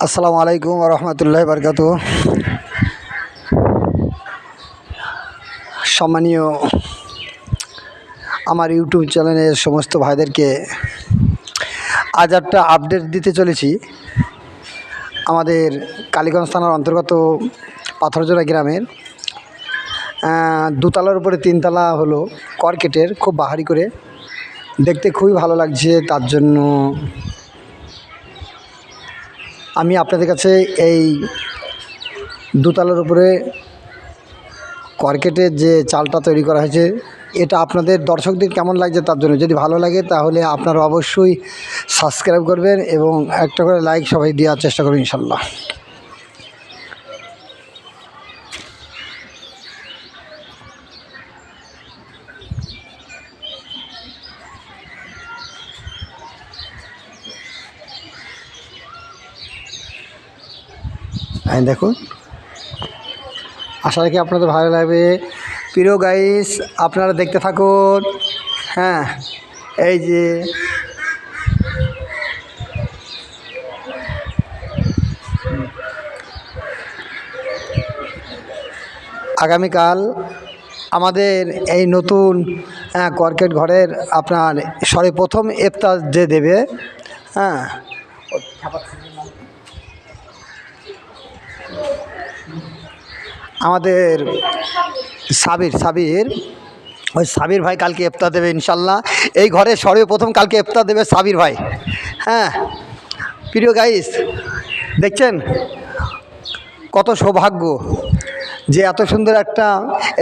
আসসালামু আলাইকুম ওয়া রাহমাতুল্লাহি ওয়া বারাকাতুহু। সম্মানীয় আমার ইউটিউব চ্যানেলের সমস্ত ভাইদেরকে আজ একটা আপডেট দিতে চলেছি। আমাদের কালীগঞ্জ থানার অন্তর্গত পাথরজোড়া গ্রামের দুতলার উপরে তিনতলা হলো কর্কেটের, খুব বাহারি করে, দেখতে খুবই ভালো লাগছে। তার জন্য আমি আপনাদের কাছে এই দুতলার উপরে কর্কেটের যে চালটা তৈরি করা হয়েছে, এটা আপনাদের দর্শকদের কেমন লাগছে তার জন্য, যদি ভালো লাগে তাহলে আপনারা অবশ্যই সাবস্ক্রাইব করবেন এবং একটা করে লাইক সবাই দেওয়ার চেষ্টা করবেন ইনশাল্লাহ। দেখুন, আশা রাখি আপনাদের ভালো লাগবে। প্রিয় গাইস, আপনারা দেখতে থাকুন। এই যে আগামীকাল আমাদের এই নতুন কর্কেট ঘরের আপনার সর্বপ্রথম ইফতার যে দেবে, আমাদের সাবির ওই সাবির ভাই কালকে ইফতার দেবে ইনশাল্লাহ। এই ঘরে সর্বপ্রথম কালকে ইফতার দেবে সাবির ভাই। প্রিয় গাইস, দেখছেন কত সৌভাগ্য যে এত সুন্দর একটা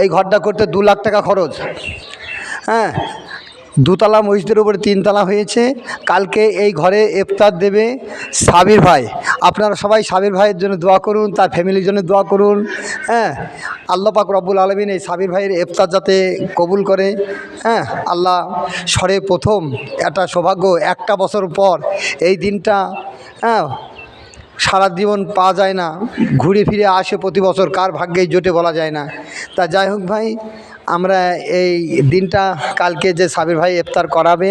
এই ঘরটা করতে 2 লাখ টাকা খরচ। দুতলা মসজিদের উপরে তিনতলা হয়েছে। কালকে এই ঘরে ইফতার দেবে সাবির ভাই। আপনারা সবাই সাবির ভাইয়ের জন্য দোয়া করুন, তার ফ্যামিলির জন্য দোয়া করুন। আল্লাহ পাক রব্বুল আলামিন এই সাবির ভাইয়ের ইফতার যাতে কবুল করে। আল্লাহ সর্বপ্রথম একটা সৌভাগ্য, একটা বছর পর এই দিনটা সারা জীবন পাওয়া যায় না, ঘুরে ফিরে আসে প্রতি বছর, কার ভাগ্যেই জোটে বলা যায় না। তা যাই হোক ভাই, আমরা এই দিনটা কালকে যে সাবির ভাই ইফতার করাবে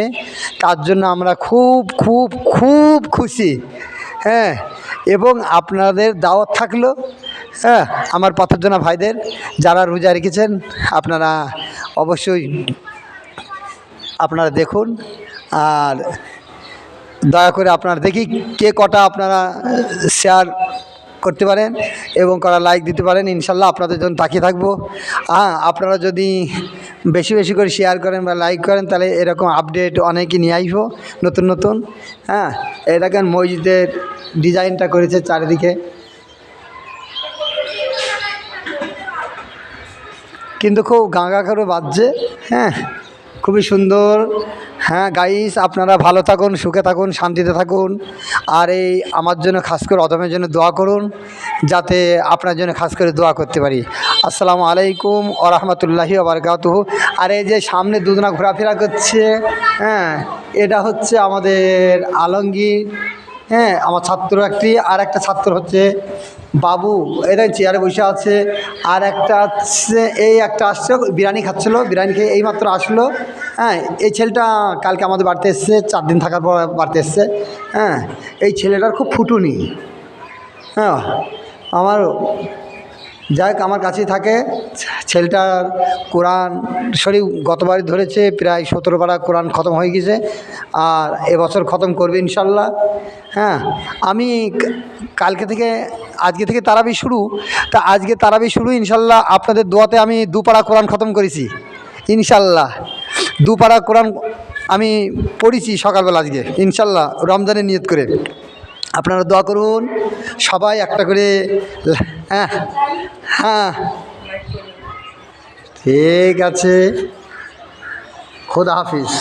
তার জন্য আমরা খুব খুব খুব খুশি। এবং আপনাদের দাওয়াত থাকলো, আমার পাথরজোড়া ভাইদের যারা রোজা রেখেছেন, আপনারা অবশ্যই আপনারা দেখুন। আর দয়া করে আপনারা দেখি কে কটা আপনারা শেয়ার করতে পারেন এবং করা লাইক দিতে পারেন। ইনশাল্লাহ আপনাদের জন্য তাকিয়ে থাকবো। আপনারা যদি বেশি বেশি করে শেয়ার করেন বা লাইক করেন, তাহলে এরকম আপডেট অনেকে নিয়ে আসবো নতুন নতুন। এই দেখেন মসজিদের ডিজাইনটা করেছে চারিদিকে, কিন্তু খুব গাঁগা করে বাজছে। খুবই সুন্দর। গাইস, আপনারা ভালো থাকুন, সুখে থাকুন, শান্তিতে থাকুন। আর এই আমার জন্য খাস করে অদমের জন্য দোয়া করুন, যাতে আপনার জন্য খাস করে দোয়া করতে পারি। আসসালামু আলাইকুম ওয়া রাহমাতুল্লাহি ওয়া বারাকাতুহু। আর এই যে সামনে দুজনা ঘোরাফেরা করছে, এটা হচ্ছে আমাদের আলমগীর। আমার ছাত্র একটি, আর একটা ছাত্র হচ্ছে বাবু, এটা চেয়ারে বসে আছে। আর একটা আসছে, এই একটা আসছে বিরিয়ানি খাচ্ছিল, বিরিয়ানি খেয়ে এইমাত্র আসলো। এই ছেলেটা কালকে আমাদের বাড়িতে এসছে, 4 দিন থাকার পর বাড়িতে এসছে। এই ছেলেটার খুব ফুটুনি। আমার যাই হোক, আমার কাছেই থাকে। ছেলেটার কোরআন শরীফ গতবারই ধরেছে, প্রায় 17 পারা কোরআন খতম হয়ে গেছে, আর এবছর খতম করবে ইনশাল্লাহ। আমি কালকে থেকে, আজকে থেকে তারাবি শুরু। তা আজকে তারাবি শুরু ইনশাল্লাহ, আপনাদের দোয়াতে আমি 2 পারা কোরআন খতম করেছি ইনশাল্লাহ। 2 পারা কোরআন আমি পড়েছি সকালবেলা আজকে ইনশাল্লাহ, রমজানের নিয়ত করে। আপনারা দোয়া করুন সবাই একটা করে। ঠিক আছে, খোদা হাফিজ।